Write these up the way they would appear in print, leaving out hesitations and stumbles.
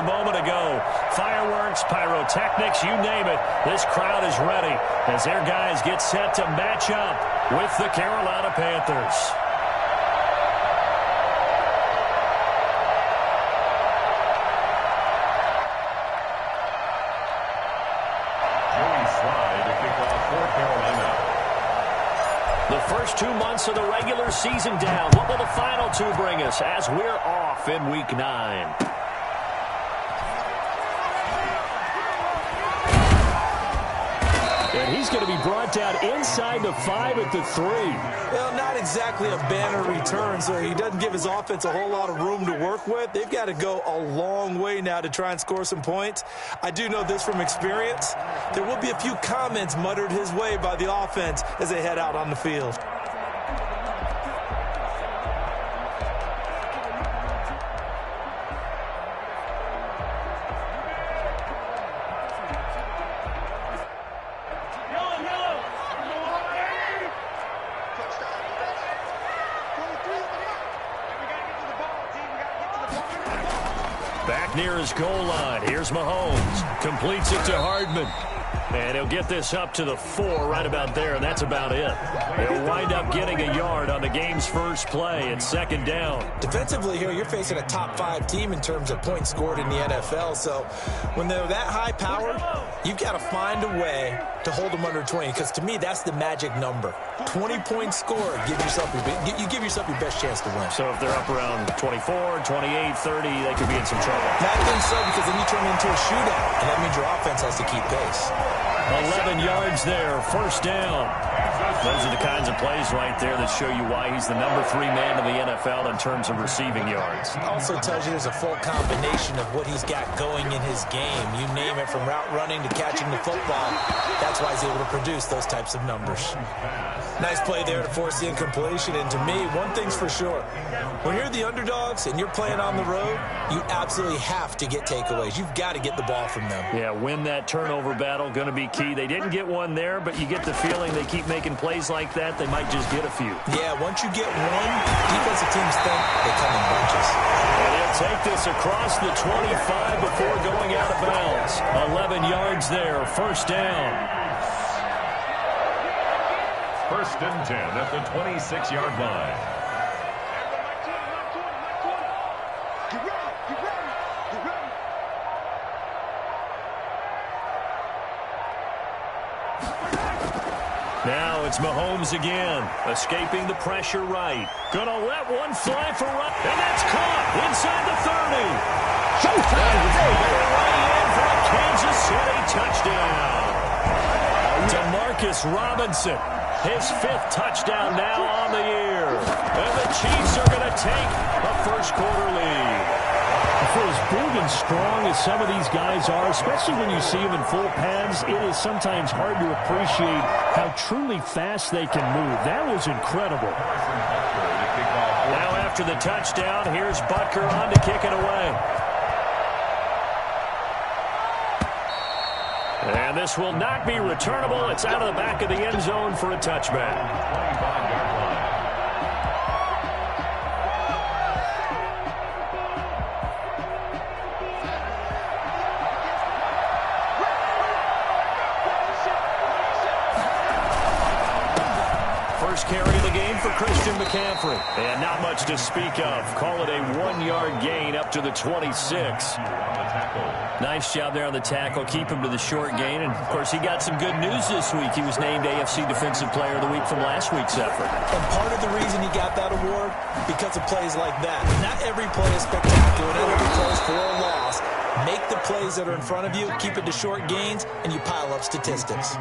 a moment ago. Fireworks, pyrotechnics, you name it. This crowd is ready as their guys get set to match up with the Carolina Panthers. The first 2 months of the regular season down. What will the final two bring us as we're off in Week 9? And he's going to be brought down inside the 5 at the 3. Well, not exactly a banner return, so he doesn't give his offense a whole lot of room to work with. They've got to go a long way now to try and score some points. I do know this from experience. There will be a few comments muttered his way by the offense as they head out on the field. Back near his goal line. Here's Mahomes. Completes it to Hardman. And he'll get this up to the 4 right about there, and that's about it. He'll wind up getting a yard on the game's first play. It's second down. Defensively here, you're facing a top 5 team in terms of points scored in the NFL. So when they're that high powered, you've got to find a way to hold them under 20, because to me, that's the magic number. 20 points scored, you give yourself your best chance to win. So if they're up around 24, 28, 30, they could be in some trouble. I think so, because then you turn it into a shootout, and that means your offense has to keep pace. 11 yards there, first down. Those are the kinds of plays right there that show you why he's the number 3 man in the NFL in terms of receiving yards. Also tells you there's a full combination of what he's got going in his game. You name it, from route running to catching the football. That's why he's able to produce those types of numbers. Nice play there to force the incompletion. And to me, one thing's for sure. When you're the underdogs and you're playing on the road, you absolutely have to get takeaways. You've got to get the ball from them. Yeah, win that turnover battle, going to be key. They didn't get one there, but you get the feeling they keep making plays like that, they might just get a few. Yeah, once you get one, defensive teams think they come in bunches. And he'll take this across the 25 before going out of bounds. 11 yards there, first down. First and 10 at the 26-yard line. Now it's Mahomes again, escaping the pressure right. Gonna let one fly for run, and that's caught inside the 30. Showtime! Right in for a Kansas City touchdown. Demarcus Robinson, his 5th touchdown now on the year. And the Chiefs are going to take a first-quarter lead. For as big and strong as some of these guys are, especially when you see them in full pads, it is sometimes hard to appreciate how truly fast they can move. That was incredible. Now after the touchdown, here's Butker on to kick it away. And this will not be returnable. It's out of the back of the end zone for a touchback. First carry of the game for Christian McCaffrey. And not much to speak of. Call it a 1-yard gain up to the 26. Nice job there on the tackle. Keep him to the short gain. And, of course, he got some good news this week. He was named AFC Defensive Player of the Week from last week's effort. And part of the reason he got that award, because of plays like that. Not every play is spectacular. Not every play is for a loss. Make the plays that are in front of you, keep it to short gains, and you pile up statistics.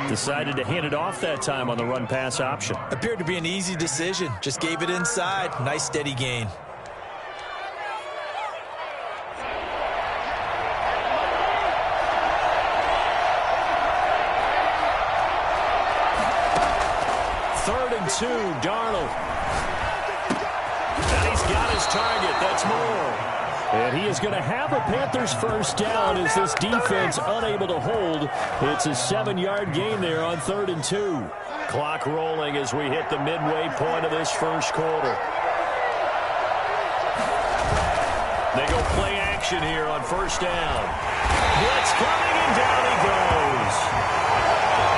Decided to hand it off that time on the run-pass option. Appeared to be an easy decision. Just gave it inside. Nice steady gain. Third and 2, Darnold. And he's got his target. That's Moore. And he is going to have a Panthers first down as this defense unable to hold. It's a 7-yard gain there on 3rd and 2. Clock rolling as we hit the midway point of this first quarter. They go play action here on first down. Blitz coming, and down he goes.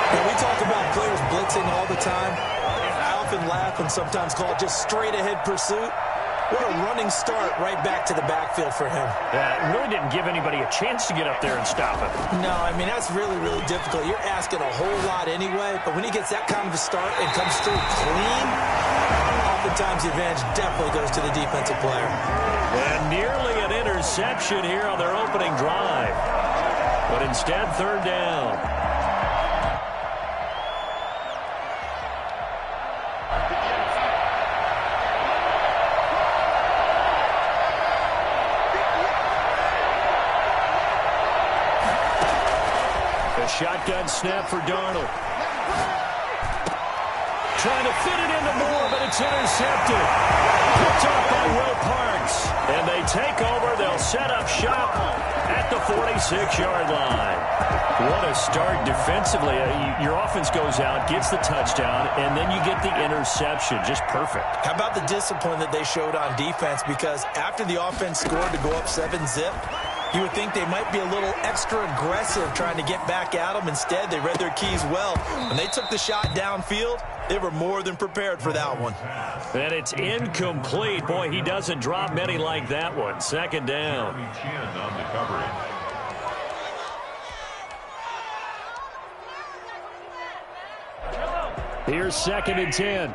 Now, we talk about players blitzing all the time. I often laugh and sometimes call it just straight-ahead pursuit. What a running start right back to the backfield for him. Yeah, it really didn't give anybody a chance to get up there and stop him. No, I mean, that's really, really difficult. You're asking a whole lot anyway, but when he gets that kind of a start and comes through clean, oftentimes the advantage definitely goes to the defensive player. And nearly an interception here on their opening drive. But instead, third down. Shotgun snap for Darnold. Trying to fit it into Moore, but it's intercepted. Picked off by Will Parks. And they take over. They'll set up shop at the 46-yard line. What a start defensively. Your offense goes out, gets the touchdown, and then you get the interception. Just perfect. How about the discipline that they showed on defense? Because after the offense scored to go up 7-zip, you would think they might be a little extra aggressive trying to get back at them. Instead, they read their keys well. When they took the shot downfield, they were more than prepared for that one. And it's incomplete. Boy, he doesn't drop many like that one. Second down. On the coverage. Here's 2nd and 10.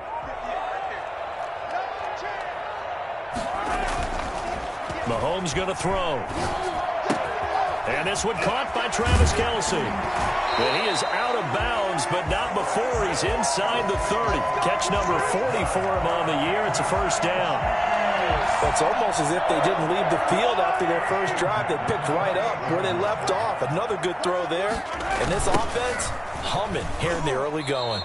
Mahomes going to throw. And this one caught by Travis Kelce. And he is out of bounds, but not before he's inside the 30. Catch number 40 for him on the year. It's a first down. It's almost as if they didn't leave the field after their first drive. They picked right up where they left off. Another good throw there. And this offense, humming here in the early going.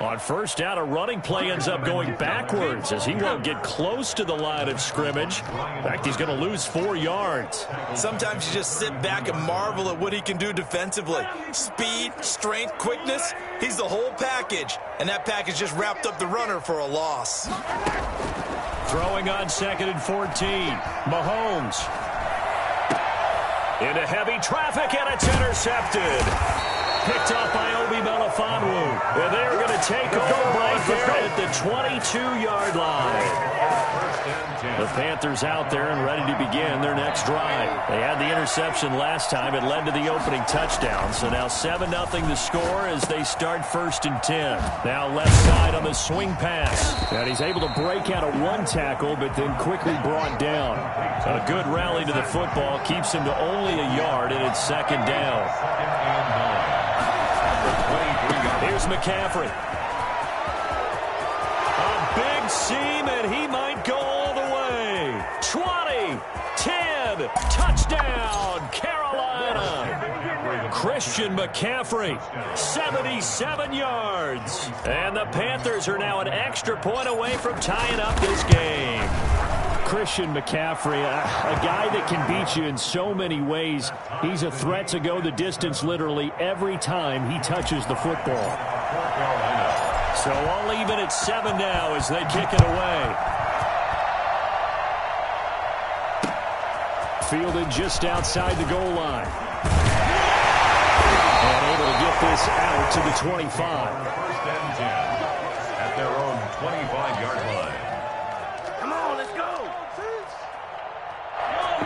On first down, a running play ends up going backwards as he won't get close to the line of scrimmage. In fact, he's going to lose 4 yards. Sometimes you just sit back and marvel at what he can do defensively. Speed, strength, quickness, he's the whole package. And that package just wrapped up the runner for a loss. Throwing on 2nd and 14. Mahomes. Into heavy traffic, and it's intercepted. Picked off by Obi Melifonwu. And they're going to take over right there at the 22-yard line. The Panthers out there and ready to begin their next drive. They had the interception last time. It led to the opening touchdown. So now 7-0 the score as they start 1st and 10. Now left side on the swing pass. And he's able to break out of one tackle, but then quickly brought down. A good rally to the football. Keeps him to only a yard, and it's 2nd down. Here's McCaffrey. A big seam, and he might go all the way. 20, 10, touchdown, Carolina. Christian McCaffrey, 77 yards. And the Panthers are now an extra point away from tying up this game. Christian McCaffrey, a guy that can beat you in so many ways. He's a threat to go the distance literally every time he touches the football. So all even at 7 now as they kick it away. Fielded just outside the goal line. And able to get this out to the 25. 1st and 10 at their own 25-yard line.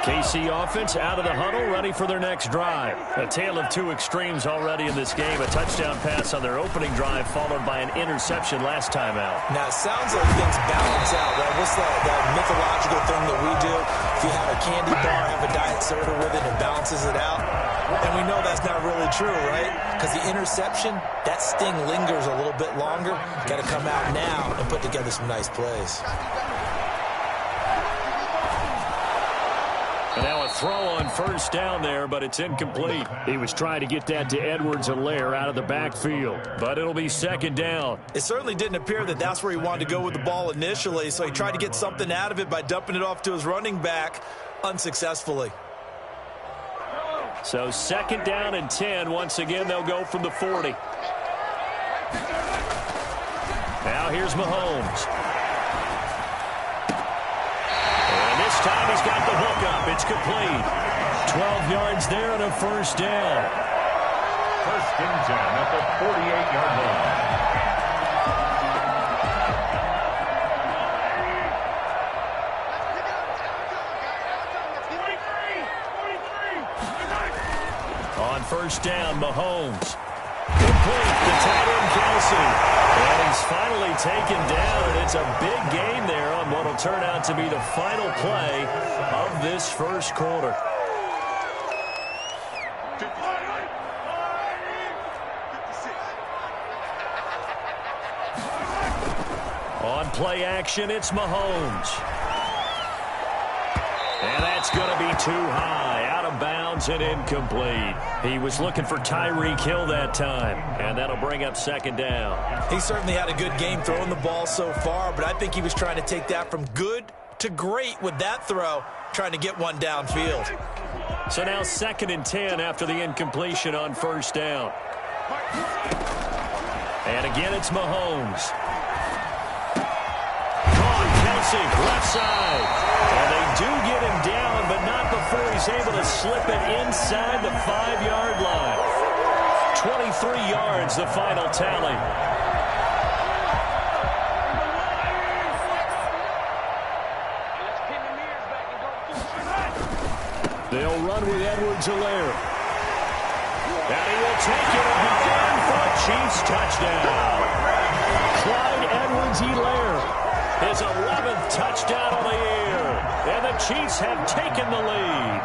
KC offense out of the huddle, ready for their next drive. A tale of two extremes already in this game. A touchdown pass on their opening drive, followed by an interception last time out. Now, it sounds like things balance out, right? What's that mythological thing that we do? If you have a candy bar, have a diet soda with it, it balances it out. And we know that's not really true, right? Because the interception, that sting lingers a little bit longer. Got to come out now and put together some nice plays. And now a throw on first down there, but it's incomplete. He was trying to get that to Edwards-Helaire out of the backfield, but it'll be 2nd down. It certainly didn't appear that that's where he wanted to go with the ball initially, so he tried to get something out of it by dumping it off to his running back unsuccessfully. So 2nd down and 10. Once again, they'll go from the 40. Now here's Mahomes. time he's got the hook up. It's complete. 12 yards there and a first down. First and 10 at the 48-yard line. On first down, Mahomes. Complete to tight end Kelsey. And he's finally taken down, and it's a big gain there on what will turn out to be the final play of this first quarter. On play action, it's Mahomes. And that's going to be too high, out of bounds and incomplete. He was looking for Tyreek Hill that time, and that'll bring up second down. He certainly had a good game throwing the ball so far, but I think he was trying to take that from good to great with that throw, trying to get one downfield. So now second and 10 after the incompletion on first down. And again, it's Mahomes. Kelsey, left side. And they do get him down, but not before he's able to slip it inside the 5-yard line. 23 yards, the final tally. They'll run with Edwards-Helaire. And he will take it and be done for a Chiefs touchdown. Clyde Edwards-Helaire. His 11th touchdown on the year. And the Chiefs have taken the lead.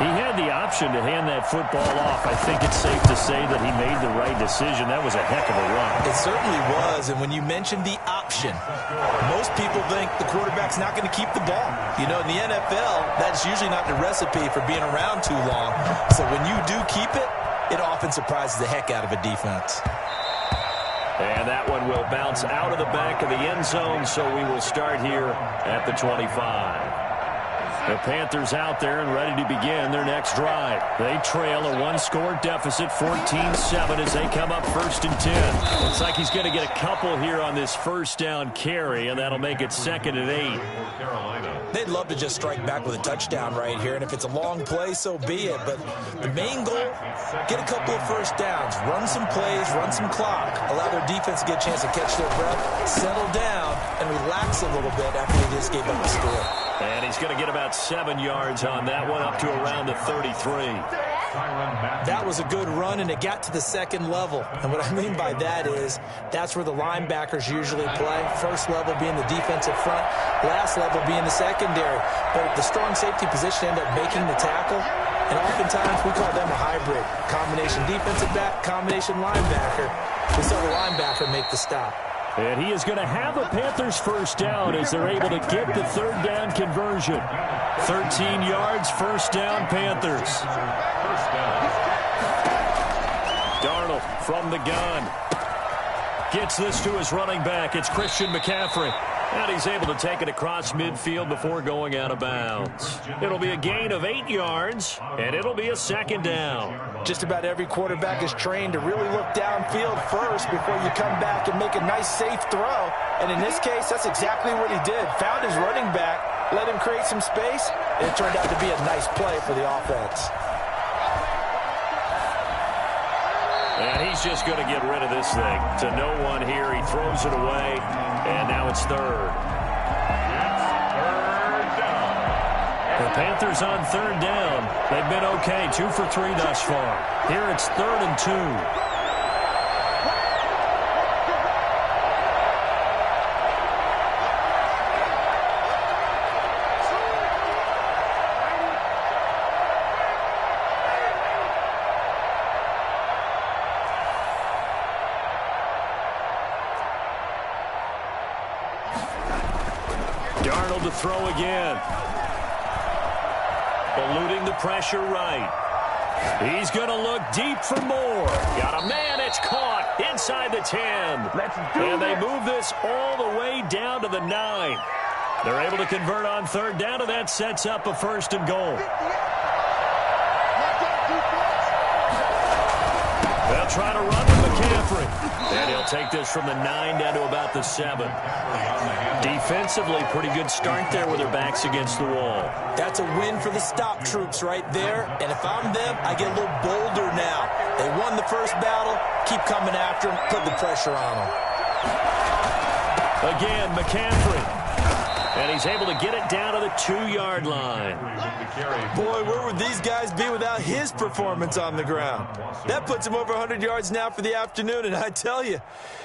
He had the option to hand that football off. I think it's safe to say that he made the right decision. That was a heck of a run. It certainly was. And when you mentioned the option, most people think the quarterback's not going to keep the ball. You know, in the NFL, that's usually not the recipe for being around too long. So when you do keep it, it often surprises the heck out of a defense. And that one will bounce out of the back of the end zone, so we will start here at the 25. The Panthers out there and ready to begin their next drive. They trail a one-score deficit, 14-7, as they come up first and 10. Looks like he's going to get a couple here on this first down carry, and that'll make it second and 8. They'd love to just strike back with a touchdown right here, and if it's a long play, so be it. But the main goal, get a couple of first downs, run some plays, run some clock, allow their defense to get a chance to catch their breath, settle down, and relax a little bit after they just gave up a score. And he's going to get about 7 yards on that one, up to around the 33. That was a good run, and it got to the second level. And what I mean by that is that's where the linebackers usually play. First level being the defensive front, last level being the secondary. But the strong safety position ended up making the tackle. And oftentimes we call them a hybrid. Combination defensive back, combination linebacker. We saw the linebacker make the stop. And he is going to have the Panthers first down as they're able to get the third down conversion. 13 yards, first down, Panthers. Darnold from the gun. Gets this to his running back. It's Christian McCaffrey. And he's able to take it across midfield before going out of bounds. It'll be a gain of 8 yards, and it'll be a second down. Just about every quarterback is trained to really look downfield first before you come back and make a nice, safe throw. And in this case, that's exactly what he did. Found his running back, let him create some space, and it turned out to be a nice play for the offense. And he's just going to get rid of this thing. To no one here. He throws it away, and now it's third. The Panthers on third down. They've been okay, 2 for 3 thus far. Here it's 3rd and 2. Darnold to throw again. Eluding the pressure right. He's going to look deep for more. Got a man, it's caught inside the 10. And they move this all the way down to the 9. They're able to convert on third down, and that sets up a first and goal. They'll try to run with McCaffrey. And he'll take this from the 9 down to about the 7. Defensively, pretty good start there with their backs against the wall. That's a win for the stop troops right there. And if I'm them, I get a little bolder now. They won the first battle. Keep coming after them. Put the pressure on them. Again, McCaffrey. And he's able to get it down to the 2-yard line. Boy, where would these guys be without his performance on the ground? That puts him over 100 yards now for the afternoon, and I tell you,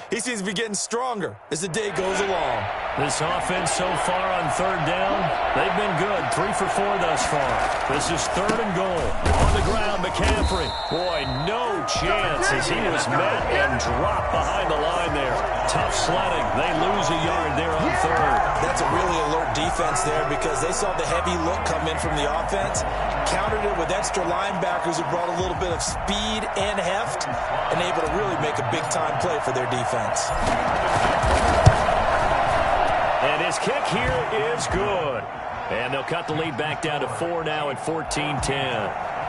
he seems to be getting stronger as the day goes along. This offense so far on 3rd down, they've been good. 3 for 4 thus far. This is 3rd and goal. On the ground, McCaffrey. Boy, no chance as he was met and dropped behind the line there. Tough sledding. They lose a yard there on 3rd. That's a really alert defense there because they saw the heavy look come in from the offense, countered it with extra linebackers who brought a little bit of speed and heft, and able to really make a big-time play for their defense. And his kick here is good. And they'll cut the lead back down to 4 now at 14-10.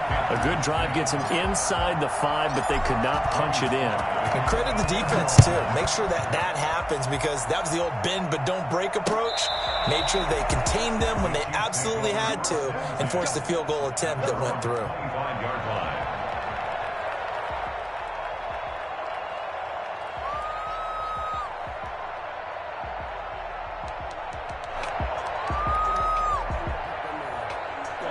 A good drive gets them inside the 5, but they could not punch it in. And credit the defense, too. Make sure that that happens because that was the old bend but don't break approach. Made sure they contained them when they absolutely had to and forced the field goal attempt that went through.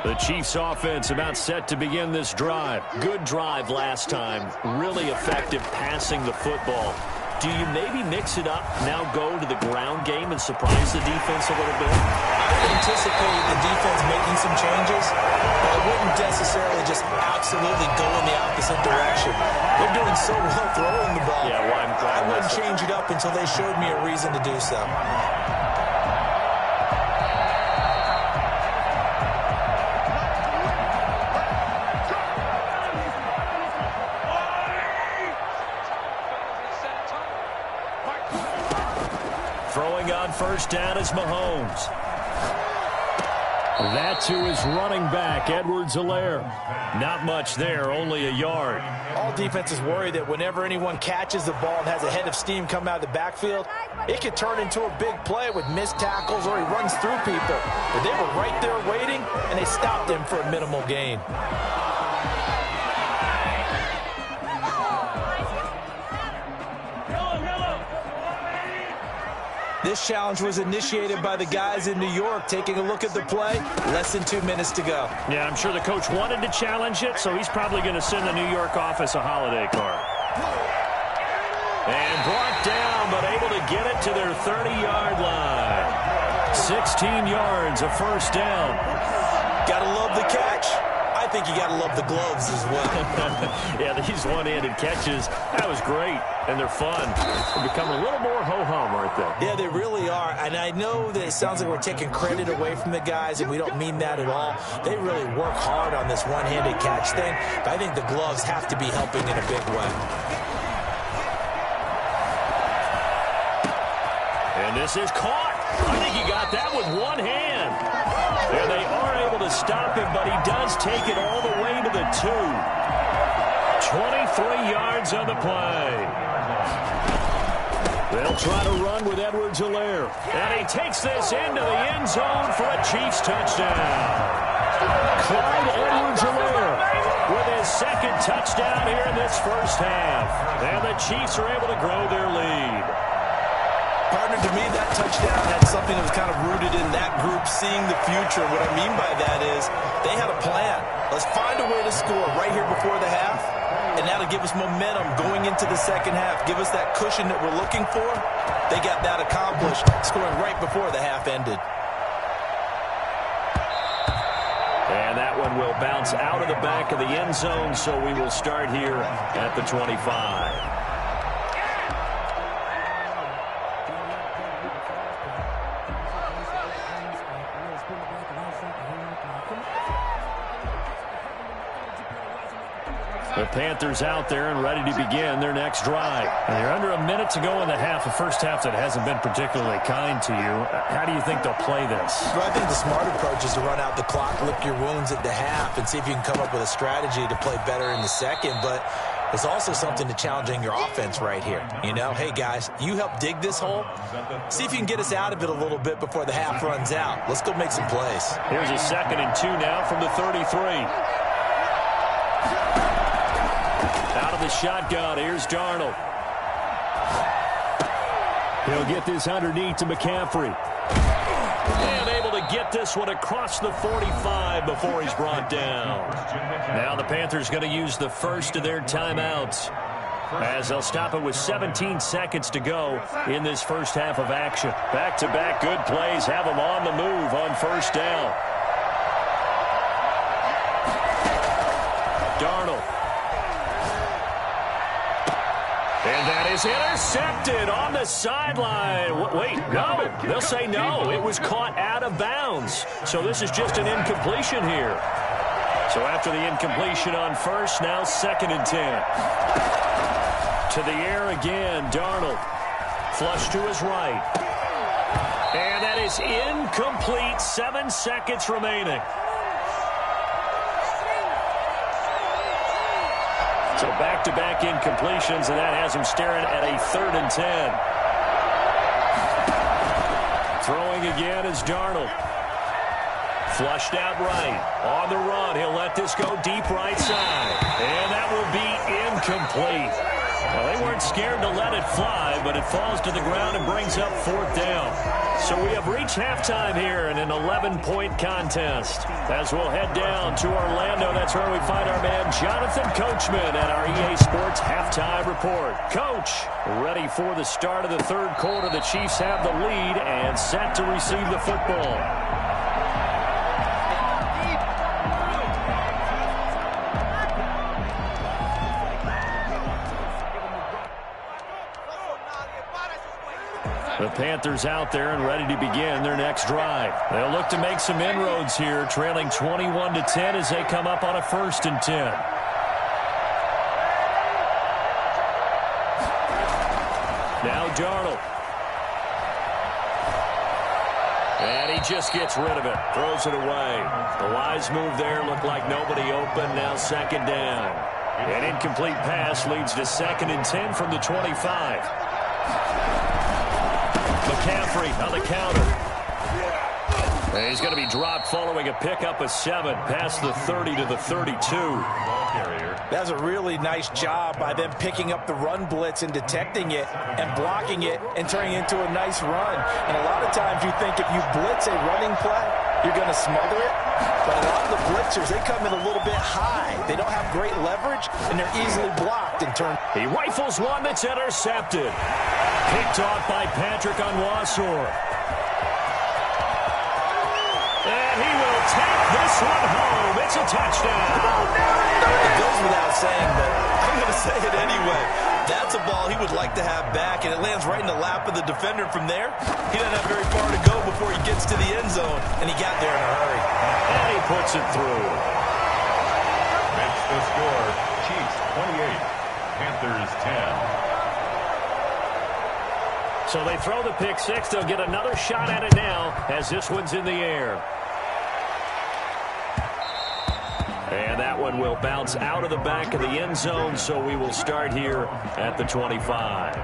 The Chiefs offense about set to begin this drive. Good drive last time. Really effective passing the football. Do you maybe mix it up, now go to the ground game and surprise the defense a little bit? I would anticipate the defense making some changes, but I wouldn't necessarily just absolutely go in the opposite direction. They're doing so well throwing the ball. Yeah, well, I wouldn't change it up until they showed me a reason to do so. Throwing on 1st down is Mahomes. That to his running back, Edwards-Helaire. Not much there, only a yard. All defenses worry that whenever anyone catches the ball and has a head of steam come out of the backfield, it could turn into a big play with missed tackles or he runs through people. But they were right there waiting, and they stopped him for a minimal gain. This challenge was initiated by the guys in New York. Taking a look at the play, less than 2 minutes to go. Yeah, I'm sure the coach wanted to challenge it, so he's probably going to send the New York office a holiday card. And brought down, but able to get it to their 30-yard line. 16 yards, a 1st down. Gotta love the catch. I think you got to love the gloves as well. Yeah, these one-handed catches, that was great, and they're fun. They're becoming a little more ho-hum, aren't they? Yeah, they really are, and I know that it sounds like we're taking credit away from the guys, and we don't mean that at all. They really work hard on this one-handed catch thing, but I think the gloves have to be helping in a big way. And this is caught. I think he got that with one hand. And they are able to stop him, but he does take it all the way to the 2. 23 yards on the play. They'll try to run with Edwards-Helaire. And he takes this into the end zone for a Chiefs touchdown. Clyde Edwards-Helaire with his 2nd touchdown here in this 1st half. And the Chiefs are able to grow their lead. Partner, to me, that touchdown had something that was kind of rooted in that group seeing the future. What I mean by that is they had a plan. Let's find a way to score right here before the half, and that'll give us momentum going into the 2nd half. Give us that cushion that we're looking for. They got that accomplished, scoring right before the half ended. And that one will bounce out of the back of the end zone, so we will start here at the 25. The Panthers out there and ready to begin their next drive. And they're under a minute to go in the half, a first half that hasn't been particularly kind to you. How do you think they'll play this? Well, I think the smart approach is to run out the clock, lick your wounds at the half, and see if you can come up with a strategy to play better in the second. But There's also something to challenging your offense right here. You know, hey, guys, you help dig this hole. See if you can get us out of it a little bit before the half runs out. Let's go make some plays. Here's a 2nd and 2 now from the 33. Out of the shotgun, here's Darnold. He'll get this underneath to McCaffrey. And able to get this one across the 45 before he's brought down. Now the Panthers going to use the first of their timeouts, as they'll stop it with 17 seconds to go in this first half of action. Back-to-back good plays have them on the move on first down. Darnold. And that is intercepted on the sideline. Wait, no. They'll say no. It was caught out of bounds. So this is just an incompletion here. So after the incompletion on first, now 2nd and 10. To the air again, Darnold. Flush to his right. And that is incomplete. 7 seconds remaining. So back-to-back incompletions, and that has him staring at a 3rd and 10. Throwing again is Darnold. Flushed out right. On the run, he'll let this go deep right side. And that will be incomplete. Well, they weren't scared to let it fly, but it falls to the ground and brings up 4th down. So we have reached halftime here in an 11-point contest. As we'll head down to Orlando, that's where we find our man Jonathan Coachman at our EA Sports Halftime Report. Coach, ready for the start of the 3rd quarter. The Chiefs have the lead and set to receive the football. The Panthers out there and ready to begin their next drive. They'll look to make some inroads here, trailing 21-10 as they come up on a 1st and 10. Now Darnold. And he just gets rid of it, throws it away. The wise move there, looked like nobody open, now 2nd down. An incomplete pass leads to 2nd and 10 from the 25. McCaffrey on the counter. And he's going to be dropped following a pickup of 7 past the 30 to the 32. That's a really nice job by them picking up the run blitz and detecting it and blocking it and turning it into a nice run. And a lot of times you think if you blitz a running play, you're going to smother it. But a lot of the blitzers, they come in a little bit high. They don't have great leverage, and they're easily blocked in turn. He rifles one that's intercepted. Picked off by Patrick Onwuasor. And he will take this one home. It's a touchdown. It goes without saying, but I'm going to say it anyway. That's a ball he would like to have back, and it lands right in the lap of the defender from there. He doesn't have very far to go before he gets to the end zone, and he got there in a hurry. And he puts it through. That's the score. Chiefs 28, Panthers 10. So they throw the pick 6. They'll get another shot at it now as this one's in the air. And that one will bounce out of the back of the end zone, so we will start here at the 25.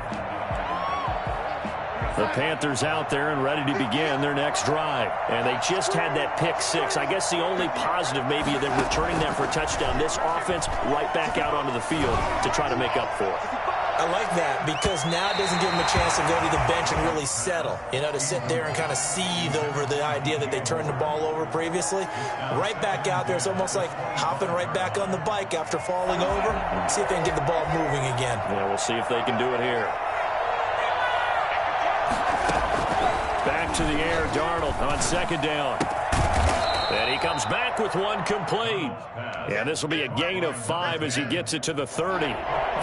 The Panthers out there and ready to begin their next drive. And they just had that pick 6. I guess the only positive maybe them returning that for a touchdown. This offense right back out onto the field to try to make up for it. I like that because now it doesn't give them a chance to go to the bench and really settle, you know, to sit there and kind of seethe over the idea that they turned the ball over previously. Right back out there, it's almost like hopping right back on the bike after falling over. See if they can get the ball moving again. Yeah, we'll see if they can do it here. Back to the air, Darnold on 2nd down. And he comes back with one complete. And this will be a gain of 5 as he gets it to the 30.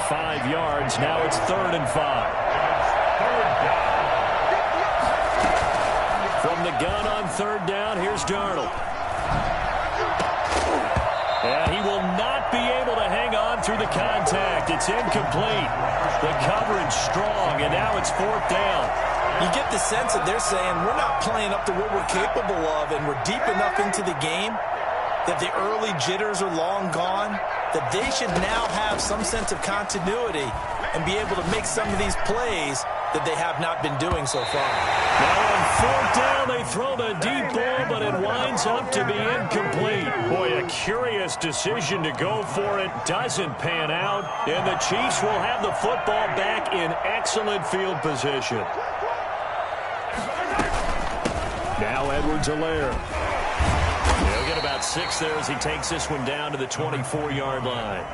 5 yards. Now it's 3rd and 5. From the gun on 3rd down, here's Darnold. And he will not be able to hang on through the contact. It's incomplete. The coverage strong, and now it's 4th down. You get the sense that they're saying we're not playing up to what we're capable of, and we're deep enough into the game that the early jitters are long gone. that they should now have some sense of continuity and be able to make some of these plays that they have not been doing so far. Now on fourth down, they throw the deep ball, but it winds up to be incomplete. Boy, a curious decision to go for it. Doesn't pan out, and the Chiefs will have the football back in excellent field position. Now Edwards-Helaire. He'll get about 6 there as he takes this one down to the 24-yard line.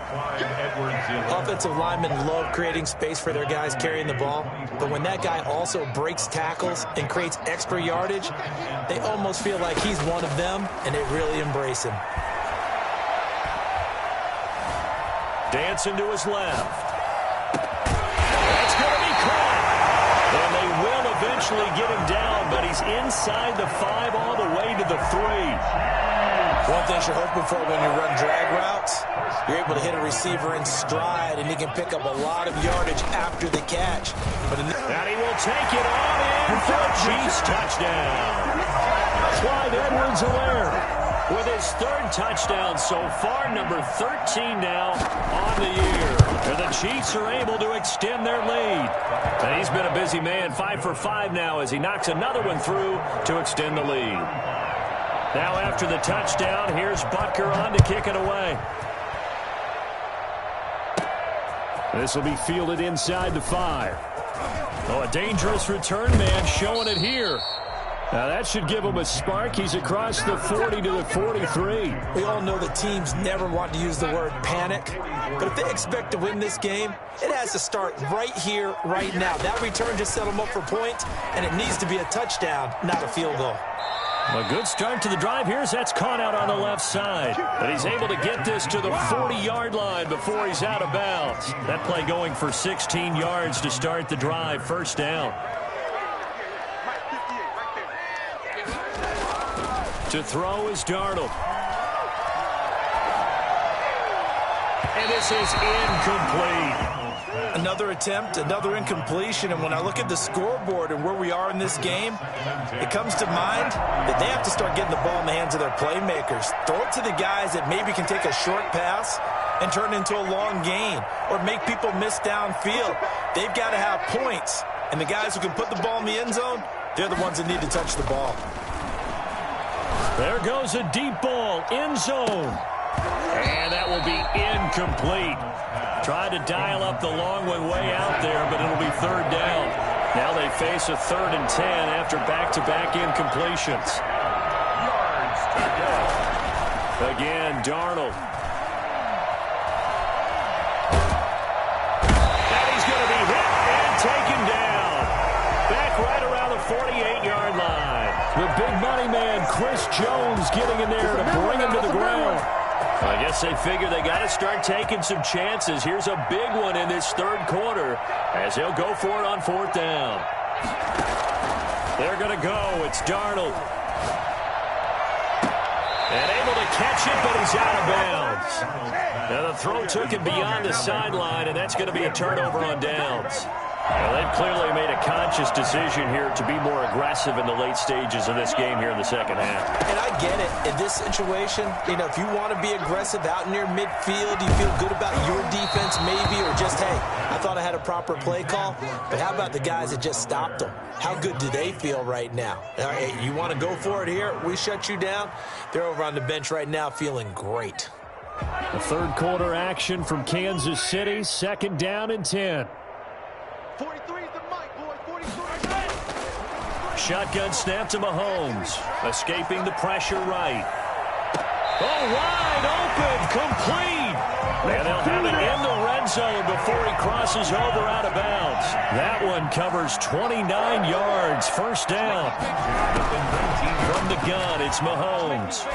Offensive linemen love creating space for their guys carrying the ball, but when that guy also breaks tackles and creates extra yardage, they almost feel like he's one of them, and they really embrace him. Dancing to his left. That's going to be caught. And they will eventually get him down, but he's inside the 5 all the way to the 3. One thing you're hoping for when you run drag routes, you're able to hit a receiver in stride, and he can pick up a lot of yardage after the catch. And he will take it on in for a Chiefs touchdown. Clyde Edwards-Helaire with his 3rd touchdown so far, number 13 now on the year. And the Chiefs are able to extend their lead. And he's been a busy man, 5 for 5 now as he knocks another one through to extend the lead. Now after the touchdown, here's Butker on to kick it away. This will be fielded inside the 5. Oh, a dangerous return man showing it here. Now that should give him a spark. He's across the 40 to the 43. We all know that teams never want to use the word panic, but if they expect to win this game, it has to start right here, right now. That return just set them up for points, and it needs to be a touchdown, not a field goal. A good start to the drive here as that's caught out on the left side. But he's able to get this to the 40-yard line before he's out of bounds. That play going for 16 yards to start the drive. First down. To throw is Darnold. And this is incomplete. Another attempt, another incompletion, and when I look at the scoreboard and where we are in this game, it comes to mind that they have to start getting the ball in the hands of their playmakers. Throw it to the guys that maybe can take a short pass and turn it into a long gain or make people miss downfield. They've got to have points, and the guys who can put the ball in the end zone, they're the ones that need to touch the ball. There goes a deep ball, end zone. And that will be incomplete. Tried to dial up the long one way out there, but it'll be 3rd down. Now they face a 3rd and 10 after back-to-back incompletions. Again, Darnold. And he's going to be hit and taken down. Back right around the 48-yard line. The big money man, Chris Jones, getting in there to bring him to the ground. I guess they figure they got to start taking some chances. Here's a big one in this 3rd quarter as he'll go for it on 4th down. They're going to go. It's Darnold. And able to catch it, but he's out of bounds. Now the throw took him beyond the sideline, and that's going to be a turnover on downs. Well, they've clearly made a conscious decision here to be more aggressive in the late stages of this game here in the second half. And I get it. In this situation, you know, if you want to be aggressive out near midfield, you feel good about your defense maybe, or just, hey, I thought I had a proper play call. But how about the guys that just stopped them? How good do they feel right now? All right, you want to go for it here? We shut you down. They're over on the bench right now feeling great. The 3rd quarter action from Kansas City, 2nd down and 10. 43 is the mic, boy. 43. Shotgun snap to Mahomes. Escaping the pressure right. Oh, wide open. Complete. And they'll have it in the red zone before he crosses over out of bounds. That one covers 29 yards. First down. From the gun, it's Mahomes.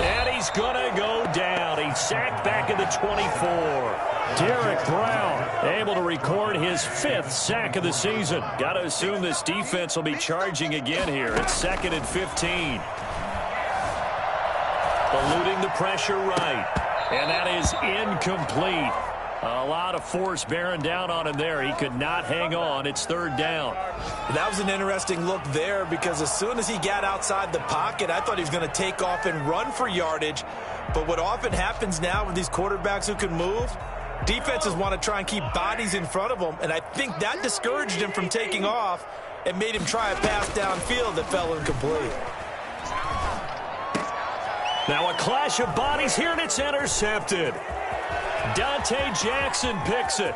And he's going to go down. He's sacked back at the 24. Derek Brown able to record his 5th sack of the season. Got to assume this defense will be charging again here. It's 2nd and 15. Eluding the pressure right. And that is incomplete. A lot of force bearing down on him there. He could not hang on. It's third down. That was an interesting look there because as soon as he got outside the pocket, I thought he was going to take off and run for yardage. But what often happens now with these quarterbacks who can move, defenses want to try and keep bodies in front of them, and I think that discouraged him from taking off and made him try a pass downfield that fell incomplete. Now a clash of bodies here, and it's intercepted. Dante Jackson picks it.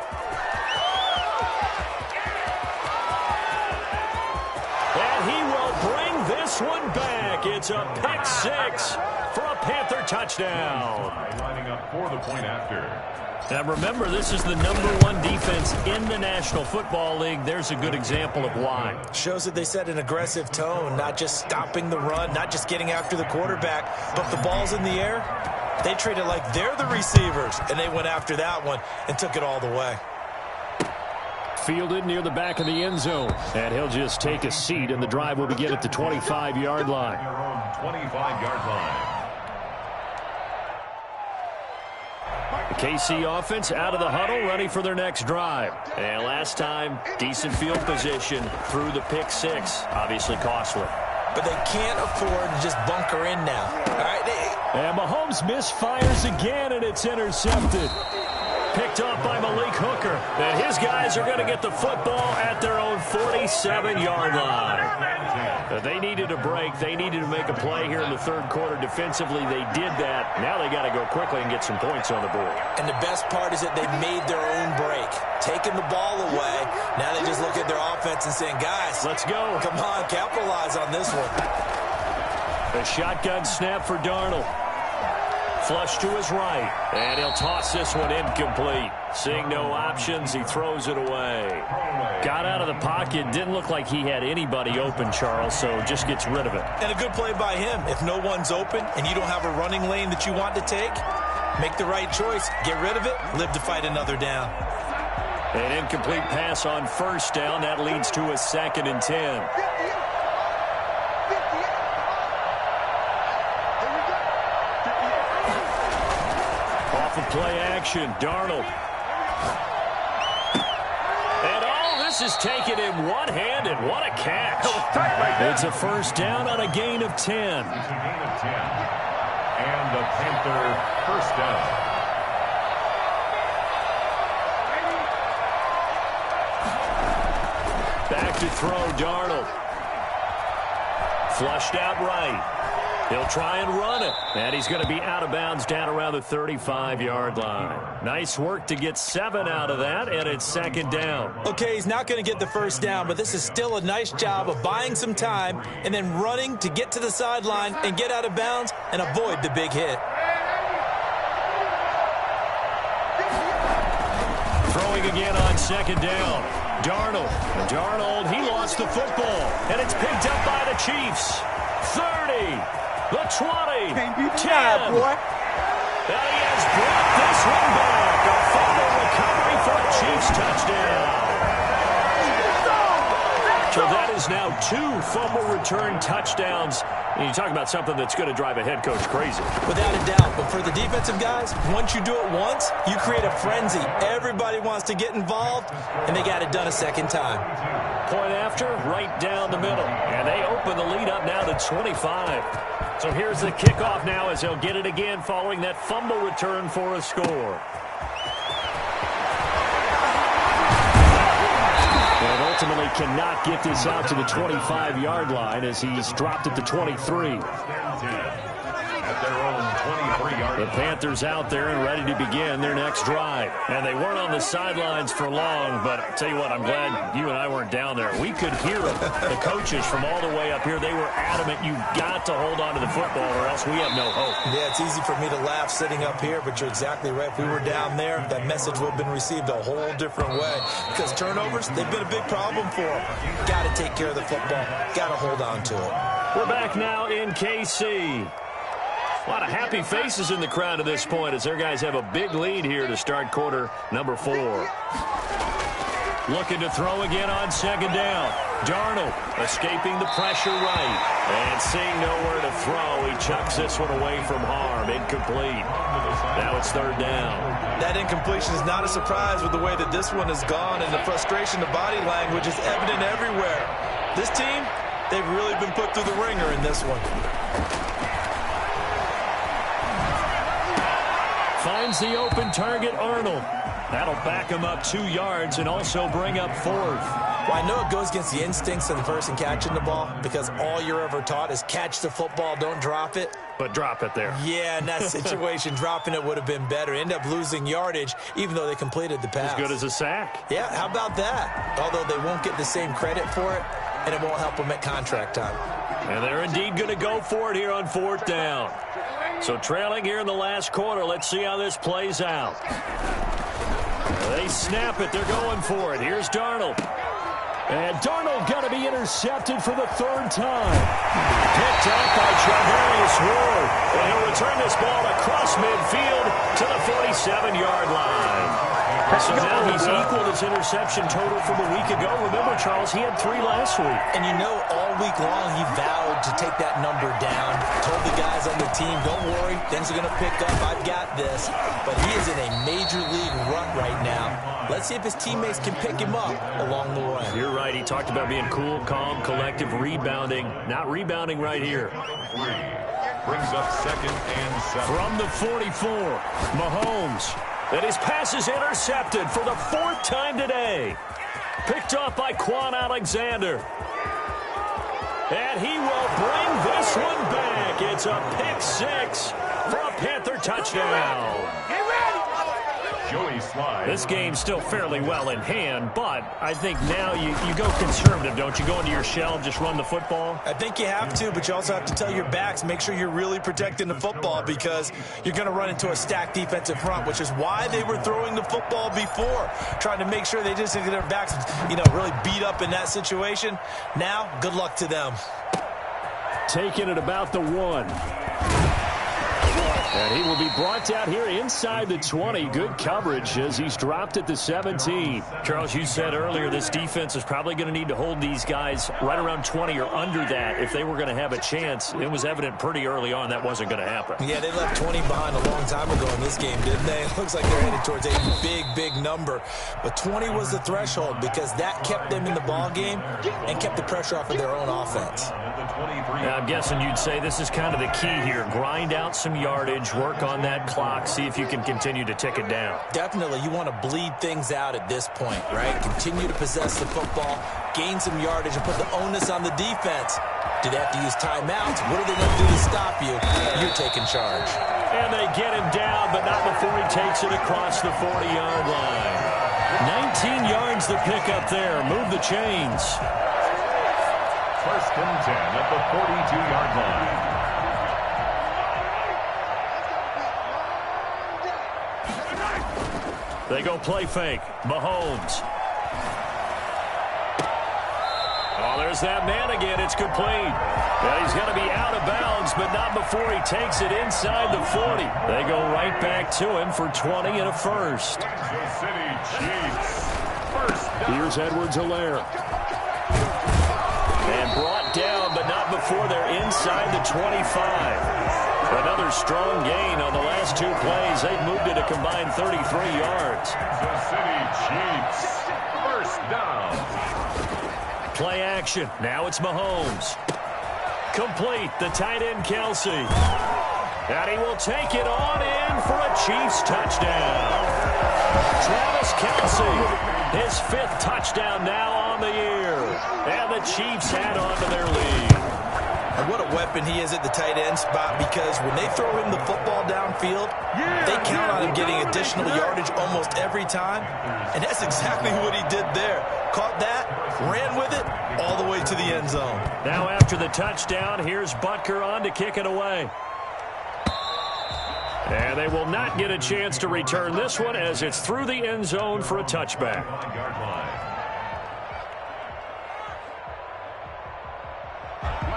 And he will bring this one back. It's a pick six for a Panther touchdown. Lining up for the point after. Now remember, this is the #1 defense in the National Football League. There's a good example of why. Shows that they set an aggressive tone, not just stopping the run, not just getting after the quarterback, but the ball's in the air. They treat it like they're the receivers, and they went after that one and took it all the way. Fielded near the back of the end zone, and he'll just take a seat, and the drive will begin at the 25-yard line. Their own 25-yard line. The KC offense out of the huddle, ready for their next drive. And last time, decent field position through the pick six. Obviously costly. But they can't afford to just bunker in now. All right, and Mahomes misfires again, and it's intercepted. Picked up by Malik Hooker. And his guys are going to get the football at their own 47-yard line. They needed a break. They needed to make a play here in the third quarter. Defensively, they did that. Now they got to go quickly and get some points on the board. And the best part is that they made their own break. Taking the ball away. Now they just look at their offense and saying, guys, let's go. Come on, capitalize on this one. A shotgun snap for Darnold. Flush to his right, and he'll toss this one incomplete. Seeing no options, he throws it away. Got out of the pocket, didn't look like he had anybody open, Charles, so just gets rid of it. And a good play by him. If no one's open and you don't have a running lane that you want to take, make the right choice. Get rid of it, live to fight another down. An incomplete pass on first down. That leads to a 2nd and 10. Play action, Darnold. And all this is taken in one-handed. What a catch. It's a first down on a gain of 10. It's a gain of 10. And the Panther first down. Back to throw, Darnold. Flushed out right. He'll try and run it. And he's going to be out of bounds down around the 35-yard line. Nice work to get 7 out of that, and it's 2nd down. Okay, he's not going to get the first down, but this is still a nice job of buying some time and then running to get to the sideline and get out of bounds and avoid the big hit. Throwing again on 2nd down. Darnold, he lost the football, and it's picked up by the Chiefs. 30. The 20, 10. And he has brought this one back. A fumble recovery for a Chiefs touchdown. So that is now 2 fumble return touchdowns. And you talk about something that's going to drive a head coach crazy. Without a doubt. But for the defensive guys, once you do it once, you create a frenzy. Everybody wants to get involved, and they got it done a second time. Point after, right down the middle. And they open the lead up now to 25. So here's the kickoff now as he'll get it again following that fumble return for a score. And ultimately cannot get this out to the 25-yard line as he's dropped at the 23. At their own 23-yard line. The Panthers out there and ready to begin their next drive. And they weren't on the sidelines for long, but I'll tell you what, I'm glad you and I weren't down there. We could hear them. The coaches from all the way up here, they were adamant, you've got to hold on to the football or else we have no hope. Yeah, it's easy for me to laugh sitting up here, but you're exactly right. If we were down there, that message would have been received a whole different way. Because turnovers, they've been a big problem for them. Got to take care of the football. Got to hold on to it. We're back now in KC. A lot of happy faces in the crowd at this point as their guys have a big lead here to start quarter number 4. Looking to throw again on second down. Darnold escaping the pressure right. And seeing nowhere to throw, he chucks this one away from harm. Incomplete. Now it's third down. That incompletion is not a surprise with the way that this one has gone, and the frustration, the body language is evident everywhere. This team, they've really been put through the ringer in this one. Finds the open target, Arnold. That'll back him up 2 yards and also bring up fourth. Well, I know it goes against the instincts of the person catching the ball because all you're ever taught is catch the football, don't drop it. But drop it there. Yeah, in that situation, dropping it would have been better. End up losing yardage, even though they completed the pass. As good as a sack. Yeah, how about that? Although they won't get the same credit for it, and it won't help them at contract time. And they're indeed going to go for it here on fourth down. So trailing here in the last quarter, let's see how this plays out. They snap it. They're going for it. Here's Darnold. And Darnold going to be intercepted for the third time. Picked up by Charvarius Ward. And he'll return this ball across midfield to the 47-yard line. So now he's equaled his interception total from a week ago. Remember, Charles, he had 3 last week. And you know, all week long he vowed to take that number down. Told the guys on the team, don't worry, things are going to pick up. I've got this. But he is in a major league rut right now. Let's see if his teammates can pick him up along the way. You're right. He talked about being cool, calm, collective, rebounding. Not rebounding right here. Brings up 2nd and 7. From the 44, Mahomes. And his pass is intercepted for the 4th time today. Picked off by Quan Alexander. And he will bring this one back. It's a pick 6 for a Panther touchdown. Joey Slide. This game's still fairly well in hand, but I think now you go conservative, don't you? Go into your shell and just run the football? I think you have to, but you also have to tell your backs, make sure you're really protecting the football because you're going to run into a stacked defensive front, which is why they were throwing the football before, trying to make sure they just get their backs, really beat up in that situation. Now, good luck to them. Taking it about the 1. And he will be brought down here inside the 20. Good coverage as he's dropped at the 17. Charles, you said earlier this defense is probably going to need to hold these guys right around 20 or under that if they were going to have a chance. It was evident pretty early on that wasn't going to happen. Yeah, they left 20 behind a long time ago in this game, didn't they? It looks like they're headed towards a big, big number. But 20 was the threshold because that kept them in the ball game and kept the pressure off of their own offense. Now, I'm guessing you'd say this is kind of the key here. Grind out some yardage, work on that clock, see if you can continue to tick it down. Definitely. You want to bleed things out at this point, right? Continue to possess the football, gain some yardage, and put the onus on the defense. Do they have to use timeouts? What are they going to do to stop you? You're taking charge. And they get him down, but not before he takes it across the 40-yard line. 19 yards to pick up there. Move the chains. 1st and 10 at the 42-yard line. They go play fake. Mahomes. Oh, there's that man again. It's complete. And he's going to be out of bounds, but not before he takes it inside the 40. They go right back to him for 20 and a first. Kansas City Chiefs. First down. Here's Edwards-Helaire. And brought down, but not before they're inside the 25. Another strong gain on the last 2 plays. They've moved it a combined 33 yards. Kansas City Chiefs. First down. Play action. Now it's Mahomes. Complete. The tight end, Kelsey. And he will take it on in for a Chiefs touchdown. Travis Kelsey, his 5th touchdown now on the year. And the Chiefs add on to their lead. And what a weapon he is at the tight end spot because when they throw him the football downfield, they count on him getting additional yardage almost every time. And that's exactly what he did there. Caught that, ran with it, all the way to the end zone. Now after the touchdown, here's Butker on to kick it away. And they will not get a chance to return this one as it's through the end zone for a touchback.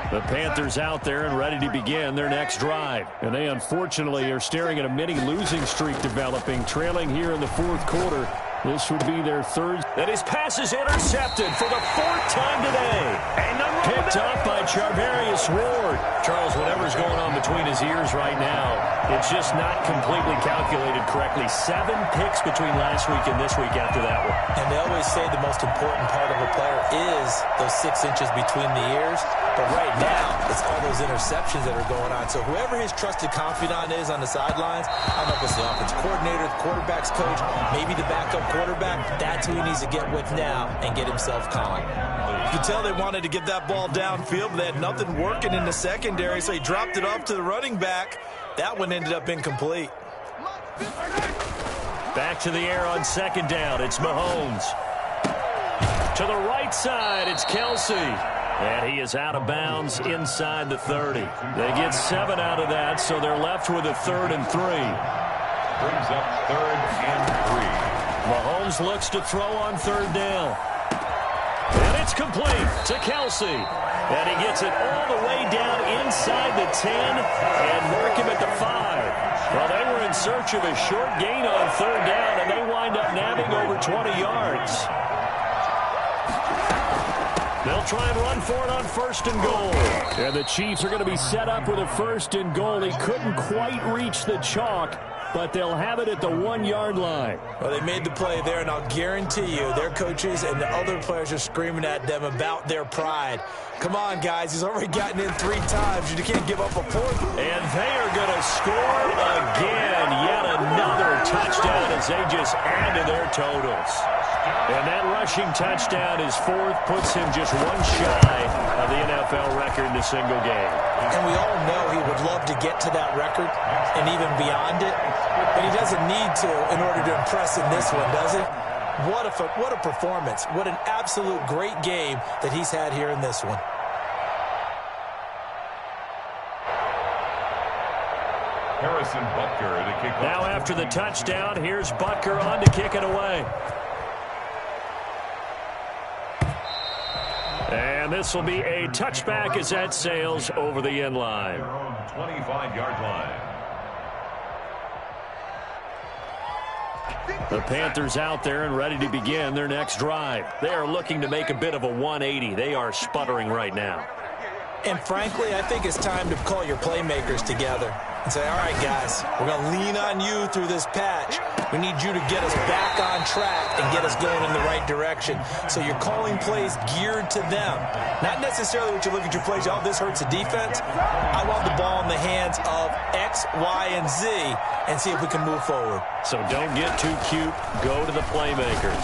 The Panthers out there and ready to begin their next drive. And they unfortunately are staring at a mini losing streak developing, trailing here in the 4th quarter. This would be their third. And his pass is intercepted for the fourth time today. And picked up by Charvarius Ward. Charles, whatever's going on between his ears right now, it's just not completely calculated correctly. 7 picks between last week and this week after that one. And they always say the most important part of a player is those 6 inches between the ears. But right now, it's all those interceptions that are going on. So whoever his trusted confidant is on the sidelines, I don't know if it's the offensive coordinator, the quarterback's coach, maybe the backup quarterback, that's who he needs to get with now and get himself calm. You can tell they wanted to get that ball downfield, but they had nothing working in the secondary, so he dropped it off to the running back. That one ended up incomplete. Back to the air on second down. It's Mahomes. To the right side, it's Kelsey. And he is out of bounds inside the 30. They get 7 out of that, so they're left with a 3rd and 3. Brings up 3rd and 3. Mahomes looks to throw on 3rd down. And it's complete to Kelsey. And he gets it all the way down inside the 10 and mark him at the 5. Well, they were in search of a short gain on 3rd down, and they wind up nabbing over 20 yards. They'll try and run for it on 1st and goal. And the Chiefs are going to be set up with a 1st and goal. He couldn't quite reach the chalk, but they'll have it at the 1-yard line. Well, they made the play there, and I'll guarantee you their coaches and the other players are screaming at them about their pride. Come on, guys. He's already gotten in 3 times. You can't give up a 4th. And they are going to score again. Yet another touchdown as they just add to their totals. And that rushing touchdown, his 4th, puts him just 1 shy of the NFL record in a single game. And we all know he would love to get to that record and even beyond it, but he doesn't need to in order to impress in this one, does he? What a performance. What an absolute great game that he's had here in this one. Harrison Butker to kick off. Now after the touchdown, here's Butker on to kick it away. And this will be a touchback as that sails over the end line. 25-yard line. The Panthers out there and ready to begin their next drive. They are looking to make a bit of a 180. They are sputtering right now. And frankly, I think it's time to call your playmakers together and say, all right, guys, we're going to lean on you through this patch. We need you to get us back on track and get us going in the right direction. So you're calling plays geared to them. Not necessarily what you look at your plays, oh, this hurts the defense. I want the ball in the hands of X, Y, and Z and see if we can move forward. So don't get too cute. Go to the playmakers.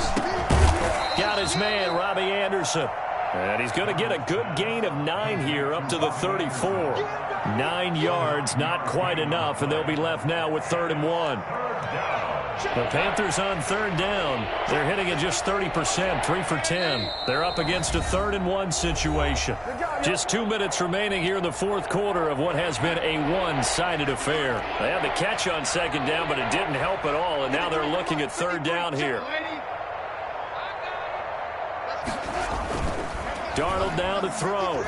Got his man, Robbie Anderson. And he's going to get a good gain of 9 here up to the 34. 9 yards, not quite enough, and they'll be left now with 3rd and 1. The Panthers on 3rd down. They're hitting at just 30%, 3 for 10. They're up against a 3rd and 1 situation. Just 2 minutes remaining here in the 4th quarter of what has been a one-sided affair. They had the catch on 2nd down, but it didn't help at all, and now they're looking at 3rd down here. Darnold now to throw.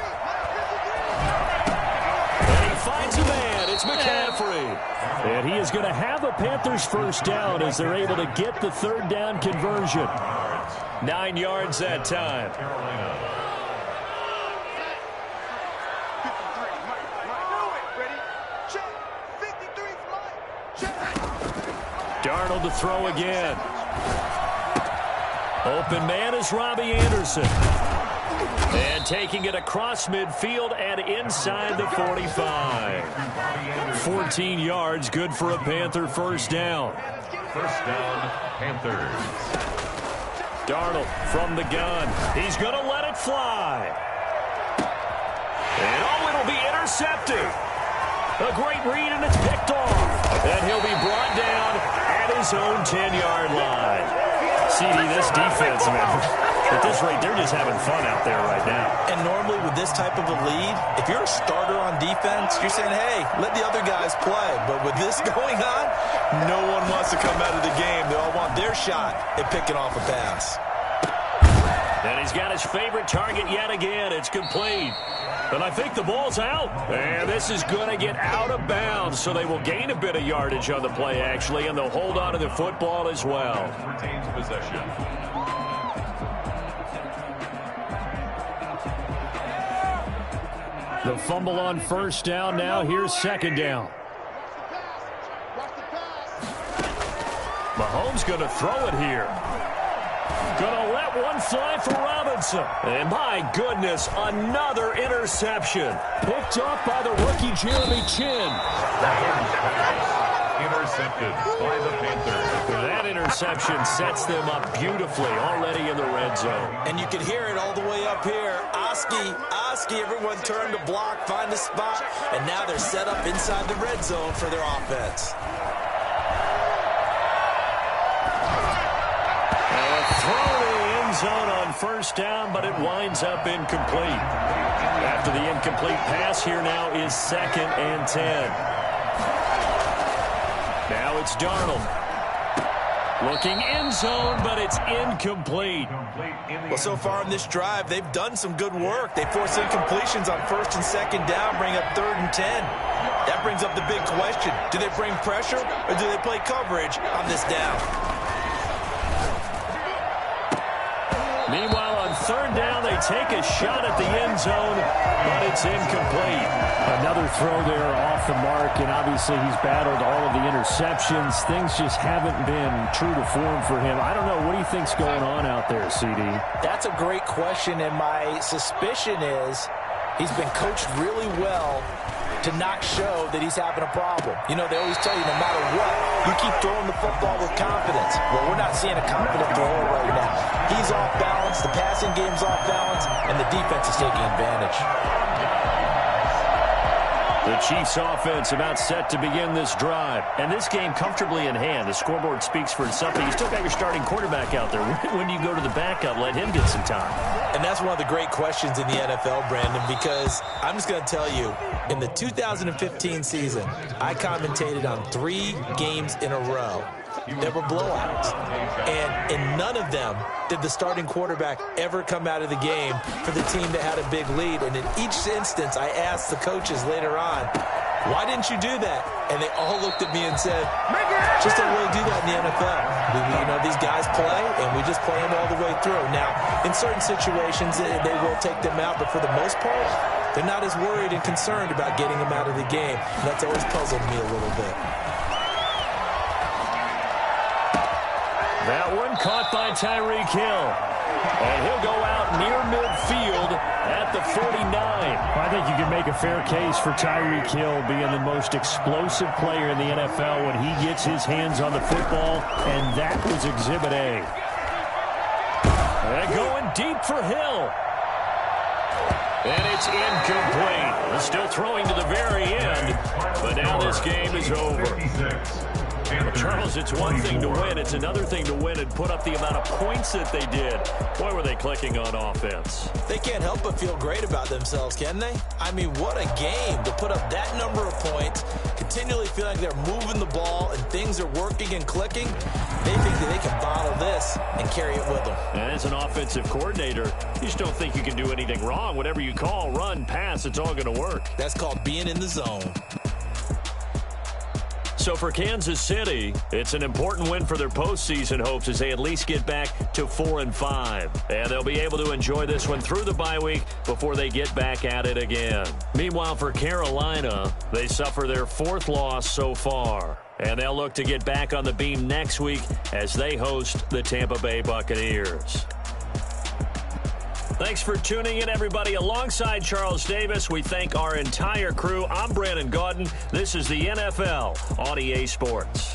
And he finds a man. It's McCaffrey. And he is going to have a Panthers 1st down as they're able to get the 3rd down conversion. 9 yards that time. Darnold to throw again. Open man is Robbie Anderson. And taking it across midfield and inside the 45. 14 yards, good for a Panther 1st down. 1st down, Panthers. Darnold from the gun. He's going to let it fly. And oh, it'll be intercepted. A great read, and it's picked off. And he'll be brought down at his own 10-yard line. CD, this defense, man, at this rate, they're just having fun out there right now. And normally with this type of a lead, if you're a starter on defense, you're saying, hey, let the other guys play. But with this going on, no one wants to come out of the game. They all want their shot at picking off a pass. And he's got his favorite target yet again. It's complete. And I think the ball's out. And this is going to get out of bounds, so they will gain a bit of yardage on the play, actually, and they'll hold on to the football as well. Retains possession. The fumble on first down. Now here's second down. Mahomes going to throw it here. Going to let one fly for Robinson. And my goodness, another interception. Picked up by the rookie Jeremy Chin. Intercepted by the Panthers. That interception sets them up beautifully already in the red zone. And you can hear it all the way up here. Oski, everyone turned to block, find a spot, and now they're set up inside the red zone for their offense. Throw to the end zone on first down, but it winds up incomplete. After the incomplete pass, here now is 2nd and 10. Now it's Darnold. Looking end zone, but it's incomplete. Well, so far in this drive, they've done some good work. They force incompletions on 1st and 2nd down, bring up 3rd and 10. That brings up the big question. Do they bring pressure or do they play coverage on this down? Meanwhile, on 3rd down, they take a shot at the end zone, but it's incomplete. Another throw there off the mark, and obviously he's battled all of the interceptions. Things just haven't been true to form for him. I don't know. What do you think's going on out there, CD? That's a great question, and my suspicion is he's been coached really well to not show that he's having a problem. You know, they always tell you no matter what, you keep throwing the football with confidence. Well, we're not seeing a confident thrower right now. He's off balance, the passing game's off balance, and the defense is taking advantage. The Chiefs offense about set to begin this drive. And this game comfortably in hand. The scoreboard speaks for itself. But you still got your starting quarterback out there. When do you go to the backup, let him get some time? And that's one of the great questions in the NFL, Brandon, because I'm just going to tell you, in the 2015 season, I commentated on 3 games in a row. There were blowouts. And in none of them did the starting quarterback ever come out of the game for the team that had a big lead. And in each instance, I asked the coaches later on, why didn't you do that? And they all looked at me and said, just don't really do that in the NFL. You know, these guys play, and we just play them all the way through. Now, in certain situations, they will take them out, but for the most part, they're not as worried and concerned about getting them out of the game. And that's always puzzled me a little bit. That one caught by Tyreek Hill. And he'll go out near midfield at the 49. I think you can make a fair case for Tyreek Hill being the most explosive player in the NFL when he gets his hands on the football, and that was Exhibit A. And going deep for Hill. And it's incomplete. Still throwing to the very end, but now this game is over. Well, Charles, it's one thing to win. It's another thing to win and put up the amount of points that they did. Boy, were they clicking on offense. They can't help but feel great about themselves, can they? I mean, what a game to put up that number of points, continually feeling like they're moving the ball and things are working and clicking. They think that they can bottle this and carry it with them. And as an offensive coordinator, you just don't think you can do anything wrong. Whatever you call, run, pass, it's all going to work. That's called being in the zone. So for Kansas City, it's an important win for their postseason hopes as they at least get back to 4-5. And they'll be able to enjoy this one through the bye week before they get back at it again. Meanwhile, for Carolina, they suffer their 4th loss so far. And they'll look to get back on the beam next week as they host the Tampa Bay Buccaneers. Thanks for tuning in, everybody. Alongside Charles Davis, we thank our entire crew. I'm Brandon Gaudin. This is the NFL on EA Sports.